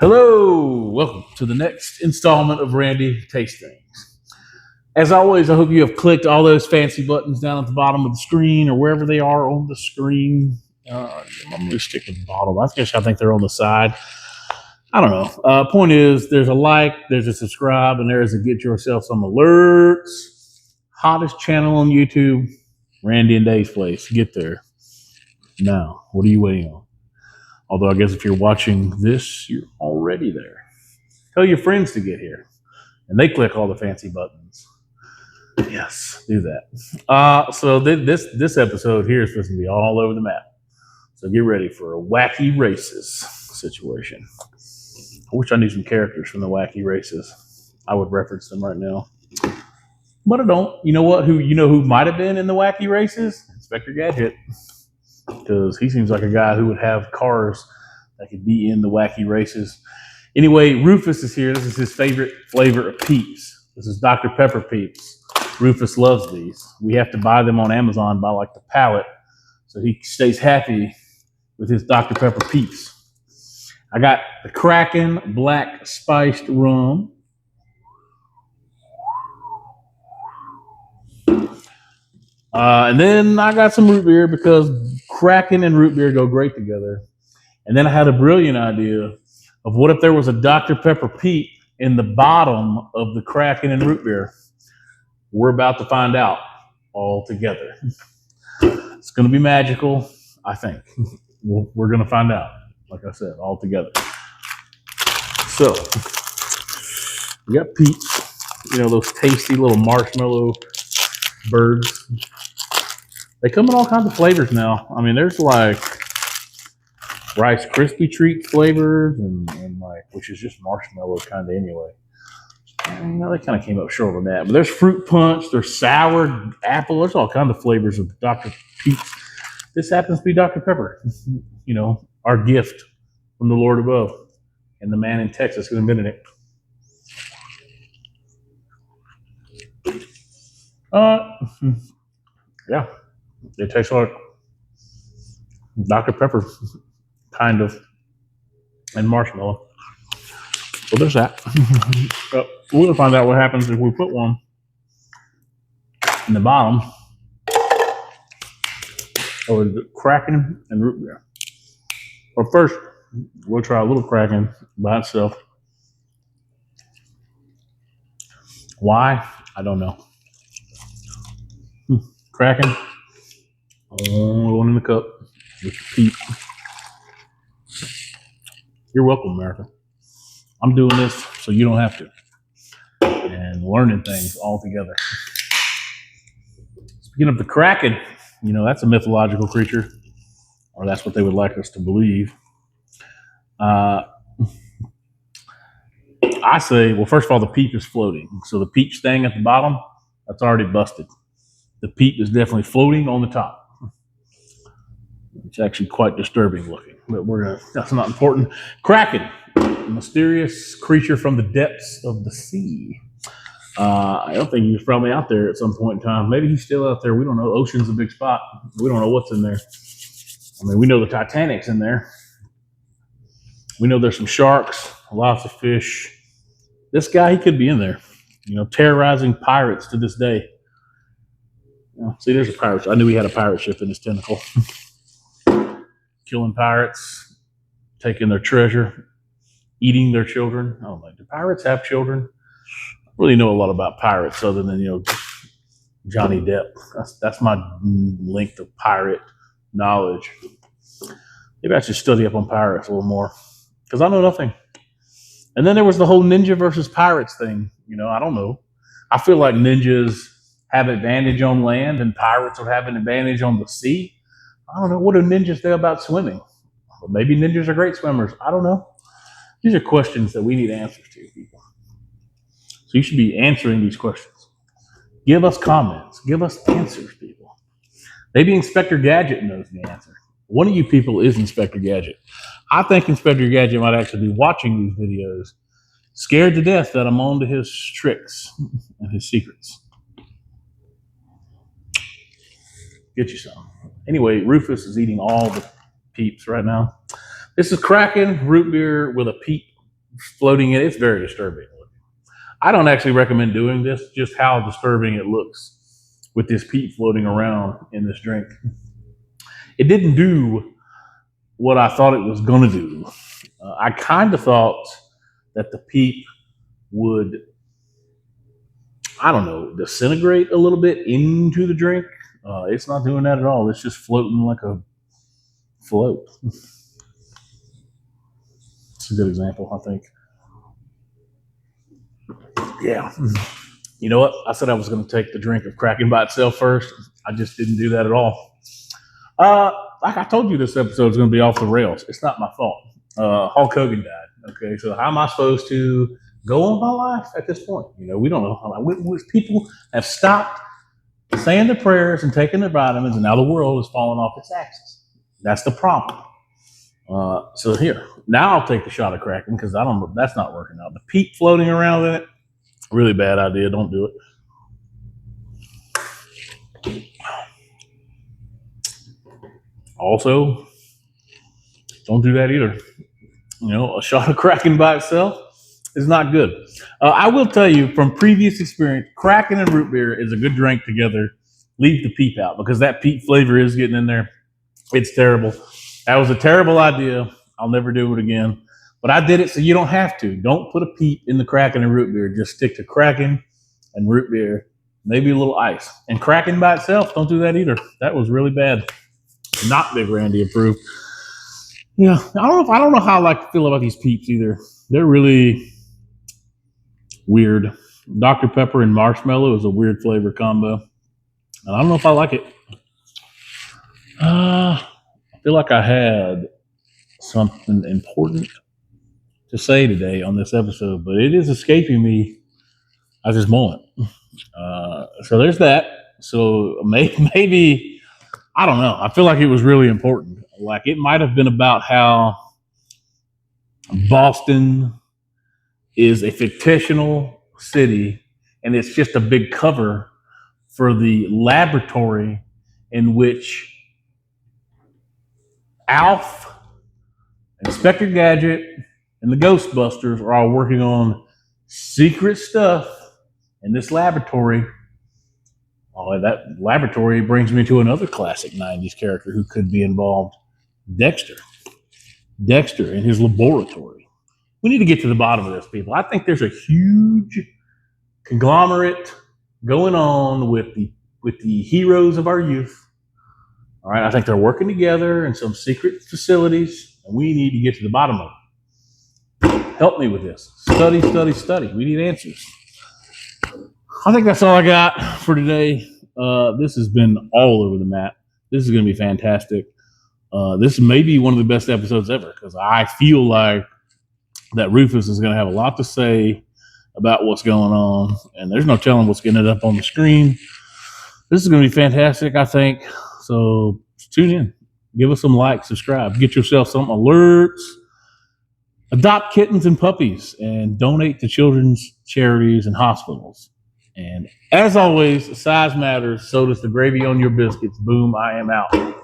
Hello, welcome to the next installment of Randy Taste Things. As always, I hope you have clicked all those fancy buttons down at the bottom of the screen or wherever they are on the screen. I'm going to stick with the bottom. I think they're on the side. I don't know. Point is, there's a like, there's a subscribe, and there's a get yourself some alerts. Hottest channel on YouTube, RandyandDavesPlace. Get there. Now, what are you waiting on? Although I guess if you're watching this, you're already there. Tell your friends to get here. And they click all the fancy buttons. Yes, do that. So this episode here is supposed to be all over the map. So get ready for a wacky races situation. I wish I knew some characters from the wacky races. I would reference them right now. But I don't. You know what? Who might have been in the wacky races? Inspector Gadget. Because he seems like a guy who would have cars that could be in the wacky races. Anyway, Rufus is here. This is his favorite flavor of Peeps. This is Dr. Pepper Peeps. Rufus loves these. We have to buy them on Amazon by like the pallet, so he stays happy with his Dr. Pepper Peeps. I got the Kraken Black Spiced Rum. And then I got some root beer because Kraken and root beer go great together. And then I had a brilliant idea of what if there was a Dr. Pepper Peep in the bottom of the Kraken and root beer. We're about to find out all together. It's going to be magical, I think. We're going to find out, like I said, all together. So, we got Peeps, those tasty little marshmallow birds. They come in all kinds of flavors now. I mean, there's like Rice Krispie Treat flavors and like, which is just marshmallow kind of anyway. They kind of came up short on that. But there's fruit punch, there's sour apple, there's all kinds of flavors of Dr. Peeps. This happens to be Dr. Pepper, our gift from the Lord above and the man in Texas who invented it. Yeah, it tastes like Dr. Pepper, kind of, and marshmallow. So there's that. We're gonna find out what happens if we put one in the bottom of the Kraken and root beer. But first, we'll try a little Kraken by itself. Why? I don't know. Kraken, only one in the cup with Peep. You're welcome, America. I'm doing this so you don't have to. And learning things all together. Speaking of the Kraken, that's a mythological creature, or that's what they would like us to believe. I say, well, first of all, the Peep is floating. So the Peep staying at the bottom, that's already busted. The Peep is definitely floating on the top. It's actually quite disturbing looking, but that's not important. Kraken, a mysterious creature from the depths of the sea. I don't think he was probably out there at some point in time. Maybe he's still out there. We don't know. Ocean's a big spot. We don't know what's in there. I mean, we know the Titanic's in there. We know there's some sharks, lots of fish. This guy, he could be in there, terrorizing pirates to this day. See, there's a pirate. I knew he had a pirate ship in his tentacle. Killing pirates, taking their treasure, eating their children. I don't know. Do pirates have children? I don't really know a lot about pirates other than, Johnny Depp. That's my length of pirate knowledge. Maybe I should study up on pirates a little more because I know nothing. And then there was the whole ninja versus pirates thing. I don't know. I feel like ninjas have advantage on land and pirates would have an advantage on the sea. I don't know. What do ninjas know about swimming? Well, maybe ninjas are great swimmers. I don't know. These are questions that we need answers to, people. So you should be answering these questions. Give us comments. Give us answers, people. Maybe Inspector Gadget knows the answer. One of you people is Inspector Gadget. I think Inspector Gadget might actually be watching these videos, scared to death that I'm on to his tricks and his secrets. Get you some. Anyway, Rufus is eating all the Peeps right now. This is Kraken root beer with a Peep floating in. It's very disturbing. I don't actually recommend doing this, just how disturbing it looks with this peat floating around in this drink. It didn't do what I thought it was going to do. I kind of thought that the peat would, I don't know, disintegrate a little bit into the drink. It's not doing that at all. It's just floating like a float. It's a good example, I think. Yeah. You know what? I said I was going to take the drink of Kraken by itself first. I just didn't do that at all. Like I told you, this episode is going to be off the rails. It's not my fault. Hulk Hogan died. Okay, so how am I supposed to go on my life at this point? You know, we don't know how people have stopped saying their prayers and taking their vitamins, and now the world is falling off its axis. That's the problem. So here, now I'll take the shot of Kraken because I don't know, that's not working out. The peat floating around in it, really bad idea. Don't do it. Also, don't do that either. You know, a shot of Kraken by itself is not good. I will tell you from previous experience, Kraken and root beer is a good drink together. Leave the peat out because that peat flavor is getting in there. It's terrible. That was a terrible idea. I'll never do it again. But I did it so you don't have to. Don't put a peat in the Kraken and root beer. Just stick to Kraken and root beer. Maybe a little ice. And Kraken by itself, don't do that either. That was really bad. Not Big Randy approved. Yeah, I don't know how I like to feel about these peeps either. They're really weird. Dr. Pepper and marshmallow is a weird flavor combo. And I don't know if I like it. I feel like I had something important to say today on this episode, but it is escaping me at this moment. So there's that. So maybe, I don't know. I feel like it was really important. Like it might have been about how Boston is a fictional city and it's just a big cover for the laboratory in which Alf, Inspector Gadget, and the Ghostbusters are all working on secret stuff in this laboratory. Oh, that laboratory brings me to another classic 90s character who could be involved. Dexter in his laboratory. We need to get to the bottom of this, people. I think there's a huge conglomerate going on with the heroes of our youth. All right, I think they're working together in some secret facilities, and we need to get to the bottom of it. Help me with this. Study. We need answers. I think that's all I got for today. This has been all over the map. This is going to be fantastic. This may be one of the best episodes ever because I feel like that Rufus is going to have a lot to say about what's going on, and there's no telling what's getting it up on the screen. This is going to be fantastic, I think. So tune in. Give us some likes, subscribe. Get yourself some alerts. Adopt kittens and puppies and donate to children's charities and hospitals. And as always, size matters. So does the gravy on your biscuits. Boom, I am out.